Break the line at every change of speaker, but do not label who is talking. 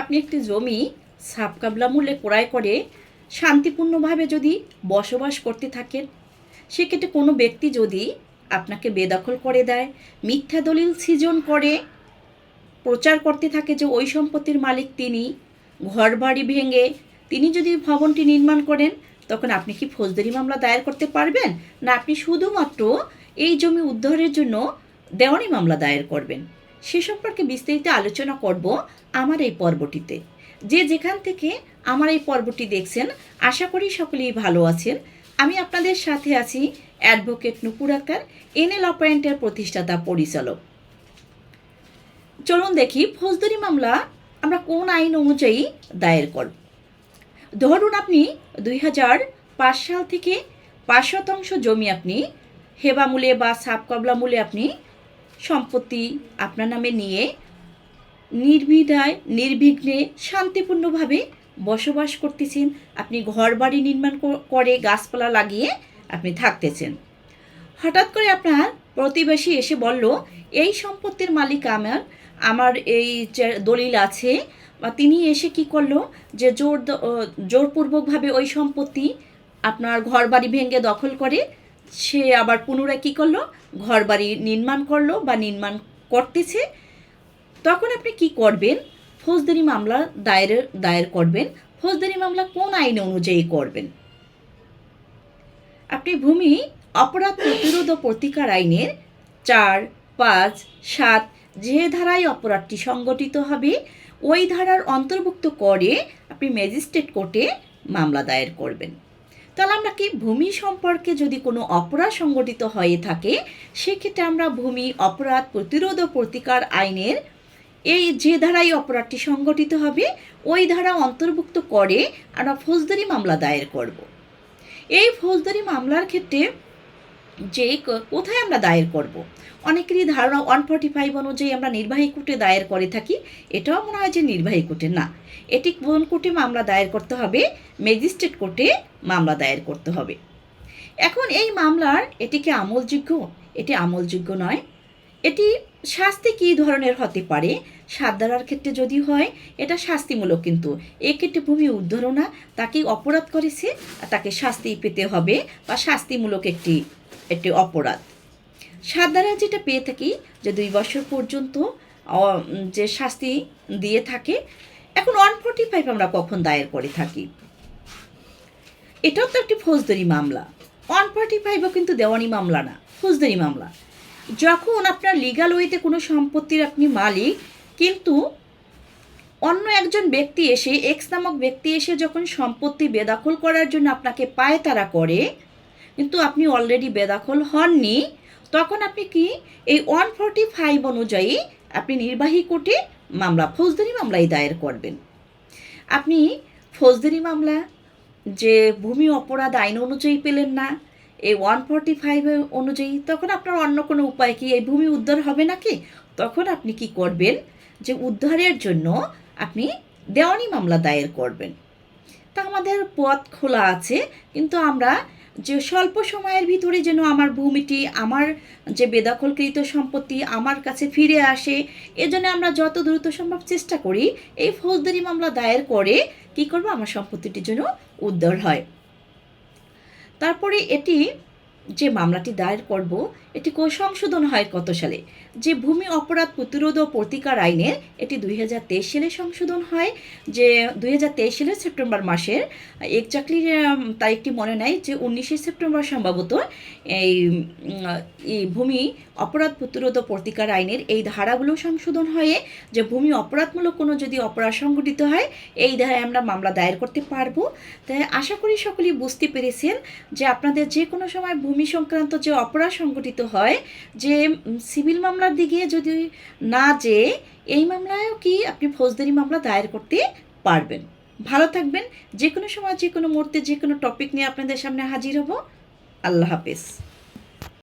আপনি একটি জমি সাবকাবলা মূল্যে ক্রয় করে শান্তিপূর্ণভাবে যদি বসবাস করতে থাকেন, সেক্ষেত্রে কোনো ব্যক্তি যদি আপনাকে বেদখল করে দেয়, মিথ্যা দলিল সৃজন করে প্রচার করতে থাকে যে ওই সম্পত্তির মালিক তিনি, ঘরবাড়ি ভেঙে তিনি যদি ভবনটি নির্মাণ করেন, তখন আপনি কি ফৌজদারি মামলা দায়ের করতে পারবেন, না আপনি শুধুমাত্র এই জমি উদ্ধারের জন্য দেওয়ানি মামলা দায়ের করবেন? সে সম্পর্কে বিস্তারিত আলোচনা করব আমার এই পর্বটিতে। যে যেখান থেকে আমার এই পর্বটি দেখছেন, আশা করি সকলেই ভালো আছেন। আমি আপনাদের সাথে আছি অ্যাডভোকেট নূপুর আক্তার, এনএল ল পয়েন্টের প্রতিষ্ঠাতা পরিচালক। চলুন দেখি ফৌজদারি মামলা আমরা কোন আইন অনুযায়ী দায়ের করব। ধরুন আপনি 2005 সাল থেকে 5% জমি আপনি হেবা মূল্যে বা সাবকবলা মূল্যে আপনি সম্পত্তি আপনার নামে নিয়ে নির্বিধায় নির্বিঘ্নে শান্তিপূর্ণভাবে বসবাস করতেছেন। আপনি ঘর বাড়ি নির্মাণ করে গাছপালা লাগিয়ে আপনি থাকতেছেন। হঠাৎ করে আপনার প্রতিবেশী এসে বলল, এই সম্পত্তির মালিক আমার এই যে দলিল আছে, বা তিনি এসে কি করলো যে জোরপূর্বকভাবে ওই সম্পত্তি আপনার ঘর বাড়ি ভেঙে দখল করে সে আবার পুনরায় কী করলো, ঘর বাড়ি নির্মাণ করলো বা নির্মাণ করতেছে। তখন আপনি কি করবেন? ফৌজদারি মামলা দায়ের করবেন। ফৌজদারি মামলা কোন আইন অনুযায়ী করবেন? আপনি ভূমি অপরাধ প্রতিরোধ ও প্রতিকার আইনের 4, 5, 7 যে ধারায় অপরাধটি সংগঠিত হবে ওই ধারার অন্তর্ভুক্ত করে আপনি ম্যাজিস্ট্রেট কোর্টে মামলা দায়ের করবেন। তাহলে আমরা কি ভূমি সম্পর্কে যদি কোনো অপরাধ সংগঠিত হয়ে থাকে, সেক্ষেত্রে আমরা ভূমি অপরাধ প্রতিরোধ ও প্রতিকার আইনের এই যে ধারায় অপরাধটি সংগঠিত হবে ওই ধারা অন্তর্ভুক্ত করে আমরা ফৌজদারি মামলা দায়ের করব। এই ফৌজদারি মামলার ক্ষেত্রে যে কোথায় আমরা দায়ের করব, অনেকেরই ধারণা 145 অনুযায়ী আমরা নির্বাহী কোর্টে দায়ের করে থাকি। এটাও মনে হয় যে নির্বাহী কোর্টে না, এটি কোন কোর্টে মামলা দায়ের করতে হবে? ম্যাজিস্ট্রেট কোর্টে মামলা দায়ের করতে হবে। এখন এই মামলার এটি কি আমলযোগ্য? এটি আমলযোগ্য নয়। এটি শাস্তি কী ধরনের হতে পারে? 7 ধারার ক্ষেত্রে যদি হয় এটা শাস্তিমূলক, কিন্তু এক্ষেত্রে ভূমি উদ্ধারও না, তাকে অপরাধ করেছে তাকে শাস্তি পেতে হবে বা শাস্তিমূলক একটি অপরাধ। 7 ধারায় যেটা পেয়ে থাকি যে 2 বছর পর্যন্ত যে শাস্তি দিয়ে থাকে। এখন 145 আমরা কখন দায়ের করে থাকি? এটাও তো একটি ফৌজদারি মামলা। 145ও কিন্তু দেওয়ানি মামলা না, ফৌজদারি মামলা। যখন আপনার লিগাল ওয়েতে কোনো সম্পত্তির আপনি মালিক, কিন্তু অন্য একজন ব্যক্তি এসে এক্স নামক ব্যক্তি এসে যখন সম্পত্তি বেদখল করার জন্য আপনাকে পায়তারা করে, কিন্তু আপনি অলরেডি বেদখল হননি, তখন আপনি কি এই 145 অনুযায়ী আপনি নির্বাহী কোর্টে মামলা ফৌজদারি মামলাই দায়ের করবেন। আপনি ফৌজদারি মামলা যে ভূমি অপরাধ আইন অনুযায়ী পেলেন না, এই 145 অনুযায়ী, তখন আপনার অন্য কোনো উপায় কি? এই ভূমি উদ্ধার হবে নাকি? তখন আপনি কি করবেন যে উদ্ধারের জন্য আপনি দেওয়ানি মামলা দায়ের করবেন। তা আমাদের পথ খোলা আছে, কিন্তু আমরা যে স্বল্প সময়ের ভিতরে যেন আমার ভূমিটি, আমার যে বেদখলকৃত সম্পত্তি আমার কাছে ফিরে আসে, এজন্য আমরা যত দ্রুত সম্ভব চেষ্টা করি এই ফৌজদারি মামলা দায়ের করে কি করব, আমার সম্পত্তিটির জন্য উদ্ধার হয়। তারপরে এটি যে মামলাটি দায়ের করব এটি সংশোধন হয় কত সালে? যে ভূমি অপরাধ প্রতিরোধ ও প্রতিকার আইনের এটি 2023 সালে সংশোধন হয়। যে 2023 সালের সেপ্টেম্বর মাসের এক্স্যাক্টলি তারিখটি মনে নাই, যে 19 সেপ্টেম্বর সম্ভবত এই ভূমি অপরাধ প্রতিরোধ ও প্রতিকার আইনের এই ধারাগুলো সংশোধন হয়ে যে ভূমি অপরাধমূলক কোনো যদি অপরাধ সংঘটিত হয় এই ধারায় আমরা মামলা দায়ের করতে পারবো। তাই আশা করি সকলেই বুঝতে পেরেছেন যে আপনাদের যে কোনো সময় ভূমি সংক্রান্ত যে অপরাধ সংঘটিত হয়, যে সিভিল মামলার দিকে যদি না যেয়ে এই মামলায়ও কি আপনি ফৌজদারি মামলা দায়ের করতে পারবেন। ভালো থাকবেন। যে কোনো সময় যে কোনো মুহূর্তে যে কোনো টপিক নিয়ে আপনাদের সামনে হাজির হব। আল্লাহ হাফেজ।